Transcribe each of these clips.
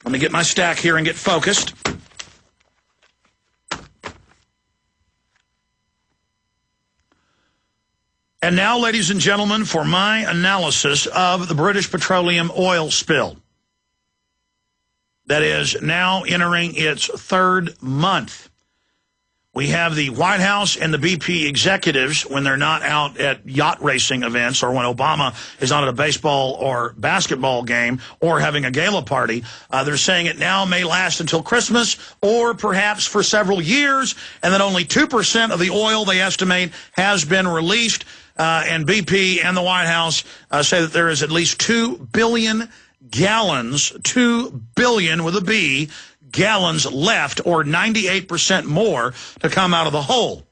Let me get my stack here and get focused. And now, ladies and gentlemen, for my analysis of the British Petroleum oil spill that is now entering its third month. We have the White House and the BP executives, when they're not out at yacht racing events or when Obama is not at a baseball or basketball game or having a gala party, they're saying it now may last until Christmas or perhaps for several years, and that only 2% of the oil, they estimate, has been released. And BP and the White House say that there is at least 2 billion gallons, 2 billion with a B, gallons left, or 98% more to come out of the hole.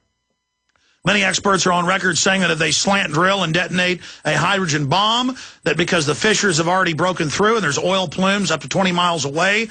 Many experts are on record saying that if they slant drill and detonate a hydrogen bomb, that because the fissures have already broken through and there's oil plumes up to 20 miles away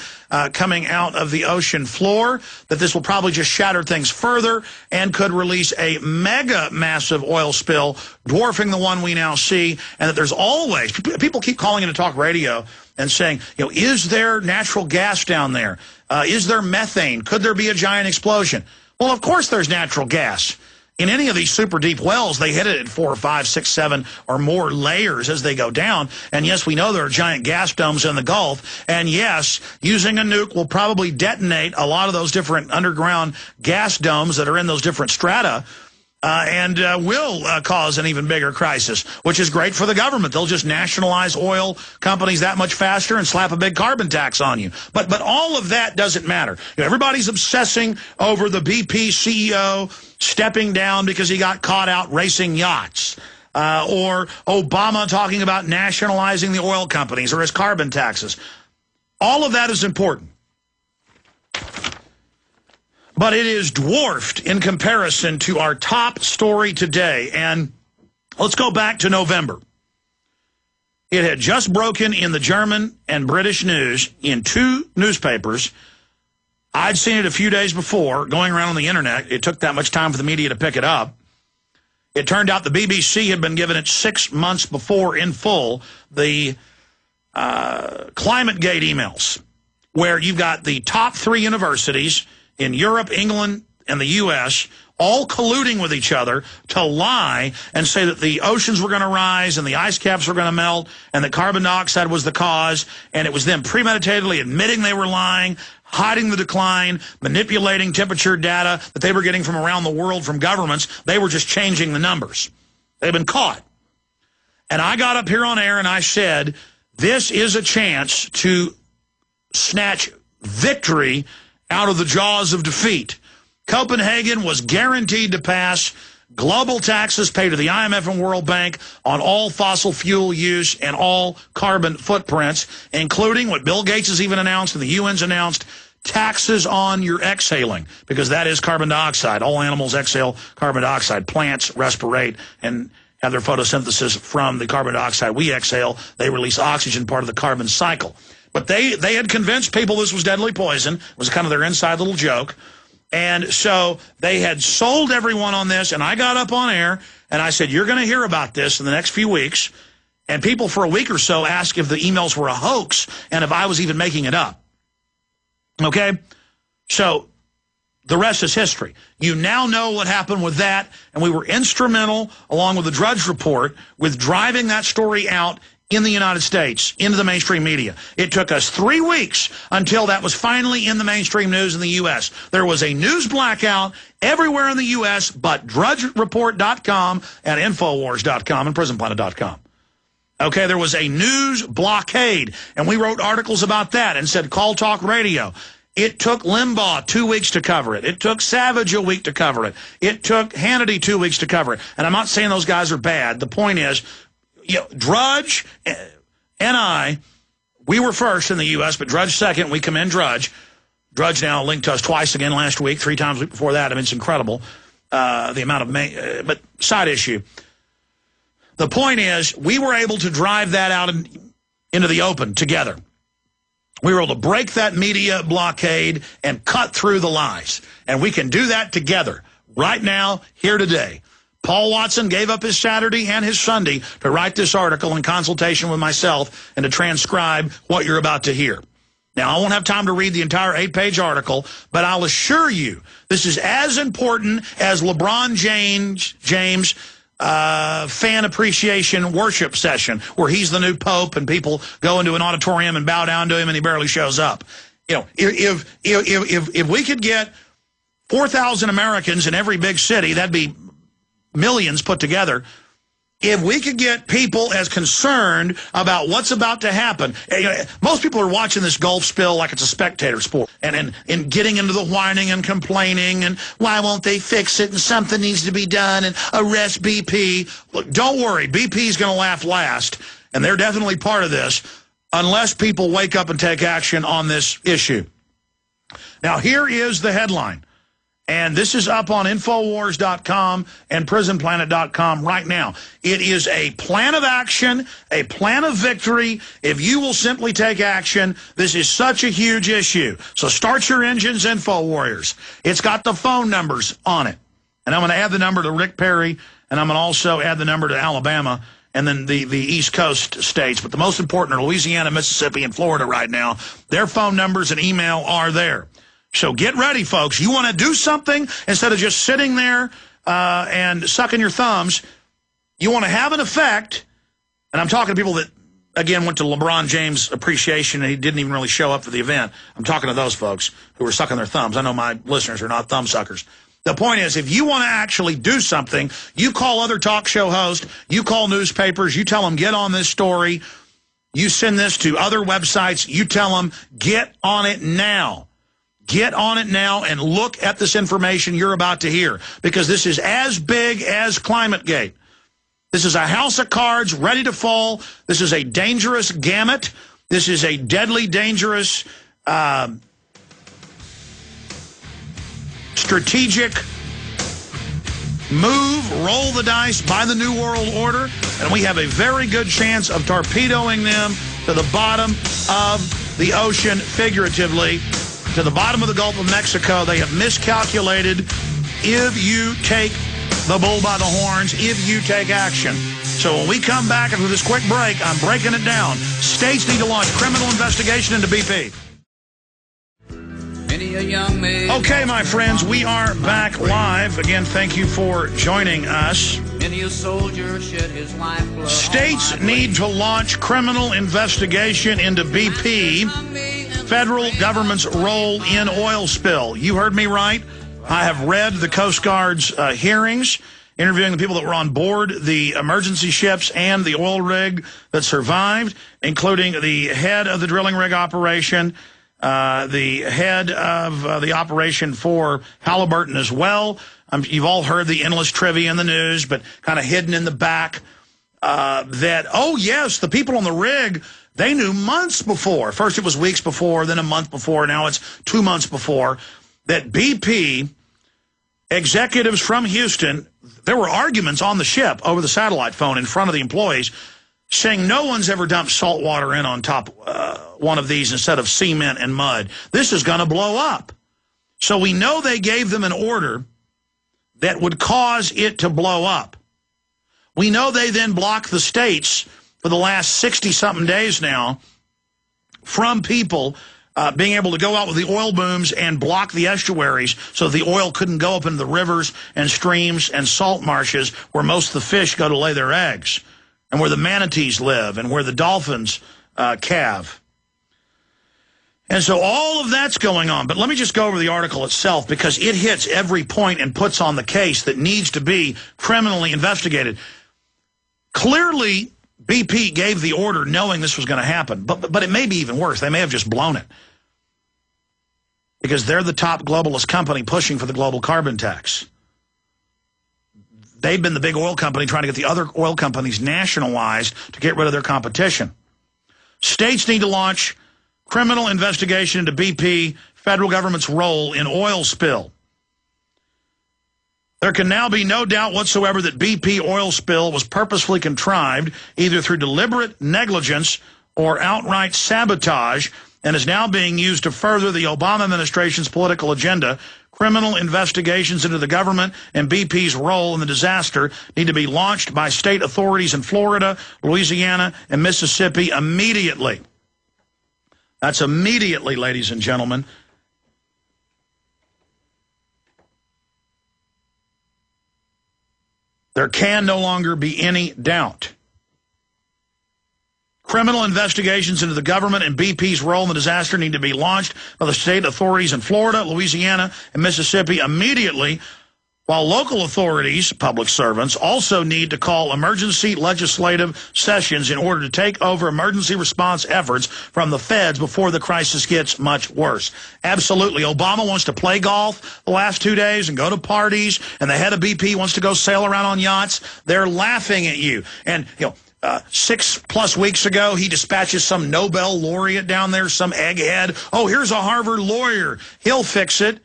coming out of the ocean floor, that this will probably just shatter things further and could release a mega massive oil spill dwarfing the one we now see, and that there's always, people keep calling into talk radio and saying, you know, is there natural gas down there? Is there methane? Could there be a giant explosion? Well, of course there's natural gas. In any of these super deep wells, they hit it at 4 or 5, 6, 7 or more layers as they go down. And yes, we know there are giant gas domes in the Gulf. And yes, using a nuke will probably detonate a lot of those different underground gas domes that are in those different strata. And will cause an even bigger crisis, which is great for the government. They'll just nationalize oil companies that much faster and slap a big carbon tax on you. But all of that doesn't matter. You know, everybody's obsessing over the BP CEO stepping down because he got caught out racing yachts. Or Obama talking about nationalizing the oil companies or his carbon taxes. All of that is important. But it is dwarfed in comparison to our top story today. And let's go back to November. It had just broken in the German and British news in 2 newspapers. I'd seen it a few days before going around on the internet. It took that much time for the media to pick it up. It turned out the BBC had been given it 6 months before in full, the ClimateGate emails, where you've got the top 3 universities in Europe, England, and the U.S., all colluding with each other to lie and say that the oceans were going to rise and the ice caps were going to melt and that carbon dioxide was the cause, and it was them premeditatedly admitting they were lying, hiding the decline, manipulating temperature data that they were getting from around the world from governments. They were just changing the numbers. They've been caught. And I got up here on air and I said, this is a chance to snatch victory out of the jaws of defeat. Copenhagen was guaranteed to pass global taxes paid to the IMF and World Bank on all fossil fuel use and all carbon footprints, including what Bill Gates has even announced and the UN's announced, taxes on your exhaling, because that is carbon dioxide. All animals exhale carbon dioxide. Plants respirate and have their photosynthesis from the carbon dioxide we exhale. They release oxygen, part of the carbon cycle. But they had convinced people this was deadly poison. It was kind of their inside little joke. And so they had sold everyone on this, and I got up on air, and I said, you're going to hear about this in the next few weeks. And people for a week or so asked if the emails were a hoax and if I was even making it up. Okay? So the rest is history. You now know what happened with that, and we were instrumental, along with the Drudge Report, with driving that story out in the United States, into the mainstream media. It took us 3 weeks until that was finally in the mainstream news in the U.S. There was a news blackout everywhere in the U.S. but DrudgeReport.com and Infowars.com and PrisonPlanet.com. Okay, there was a news blockade, and we wrote articles about that and said, call talk radio. It took Limbaugh 2 weeks to cover it. It took Savage a week to cover it. It took Hannity 2 weeks to cover it. And I'm not saying those guys are bad. The point is, you know, Drudge and I, we were first in the U.S., but Drudge second. We commend Drudge. Drudge now linked to us twice again last week, 3 times the week before that. I mean, it's incredible, the amount of... but side issue. The point is, we were able to drive that out into the open together. We were able to break that media blockade and cut through the lies. And we can do that together right now, here today. Paul Watson gave up his Saturday and his Sunday to write this article in consultation with myself and to transcribe what you're about to hear. Now, I won't have time to read the entire 8-page article, but I'll assure you this is as important as LeBron James' fan appreciation worship session, where he's the new pope and people go into an auditorium and bow down to him and he barely shows up. You know, if we could get 4,000 Americans in every big city, that'd be millions put together. If we could get people as concerned about what's about to happen, most people are watching this Gulf spill like it's a spectator sport and getting into the whining and complaining and why won't they fix it and something needs to be done and arrest BP. Look, don't worry, BP's going to laugh last, and they're definitely part of this unless people wake up and take action on this issue. Now, here is the headline. And this is up on Infowars.com and PrisonPlanet.com right now. It is a plan of action, a plan of victory. If you will simply take action, this is such a huge issue. So start your engines, Info Warriors. It's got the phone numbers on it. And I'm going to add the number to Rick Perry, and I'm going to also add the number to Alabama and then the East Coast states. But the most important are Louisiana, Mississippi, and Florida right now. Their phone numbers and email are there. So get ready, folks. You want to do something instead of just sitting there and sucking your thumbs. You want to have an effect. And I'm talking to people that, again, went to LeBron James appreciation and he didn't even really show up for the event. I'm talking to those folks who were sucking their thumbs. I know my listeners are not thumb suckers. The point is, if you want to actually do something, you call other talk show hosts, you call newspapers, you tell them, get on this story. You send this to other websites. You tell them, get on it now. Get on it now and look at this information you're about to hear, because this is as big as ClimateGate. This is a house of cards ready to fall. This is a dangerous gamut. This is a deadly dangerous strategic move, roll the dice by the New World Order, and we have a very good chance of torpedoing them to the bottom of the ocean, figuratively, to the bottom of the Gulf of Mexico. They have miscalculated. If you take the bull by the horns, if you take action. So when we come back after this quick break, I'm breaking it down. States need to launch criminal investigation into BP. Okay, my friends, we are back live. Again, thank you for joining us. States need to launch criminal investigation into BP. Federal government's role in oil spill. You heard me right. I have read the Coast Guard's hearings, interviewing the people that were on board the emergency ships and the oil rig that survived, including the head of the drilling rig operation, the head of the operation for Halliburton as well. You've all heard the endless trivia in the news, but kind of hidden in the back that, oh, yes, the people on the rig, they knew months before. First it was weeks before, then a month before, now it's 2 months before, that BP executives from Houston, there were arguments on the ship over the satellite phone in front of the employees saying no one's ever dumped salt water in on top one of these instead of cement and mud. This is going to blow up. So we know they gave them an order that would cause it to blow up. We know they then blocked the states for the last 60-something days now from people being able to go out with the oil booms and block the estuaries so the oil couldn't go up into the rivers and streams and salt marshes where most of the fish go to lay their eggs and where the manatees live and where the dolphins calve. And so all of that's going on. But let me just go over the article itself, because it hits every point and puts on the case that needs to be criminally investigated. Clearly, BP gave the order knowing this was going to happen, but it may be even worse. They may have just blown it, because they're the top globalist company pushing for the global carbon tax. They've been the big oil company trying to get the other oil companies nationalized to get rid of their competition. States need to launch criminal investigation into BP, federal government's role in oil spill. There can now be no doubt whatsoever that BP oil spill was purposefully contrived, either through deliberate negligence or outright sabotage, and is now being used to further the Obama administration's political agenda. Criminal investigations into the government and BP's role in the disaster need to be launched by state authorities in Florida, Louisiana, and Mississippi immediately. That's immediately, ladies and gentlemen. There can no longer be any doubt. Criminal investigations into the government and BP's role in the disaster need to be launched by the state authorities in Florida, Louisiana, and Mississippi immediately, while local authorities, public servants, also need to call emergency legislative sessions in order to take over emergency response efforts from the feds before the crisis gets much worse. Absolutely. Obama wants to play golf the last 2 days and go to parties, and the head of BP wants to go sail around on yachts. They're laughing at you. And, 6+ weeks ago, he dispatches some Nobel laureate down there, some egghead. Oh, here's a Harvard lawyer. He'll fix it.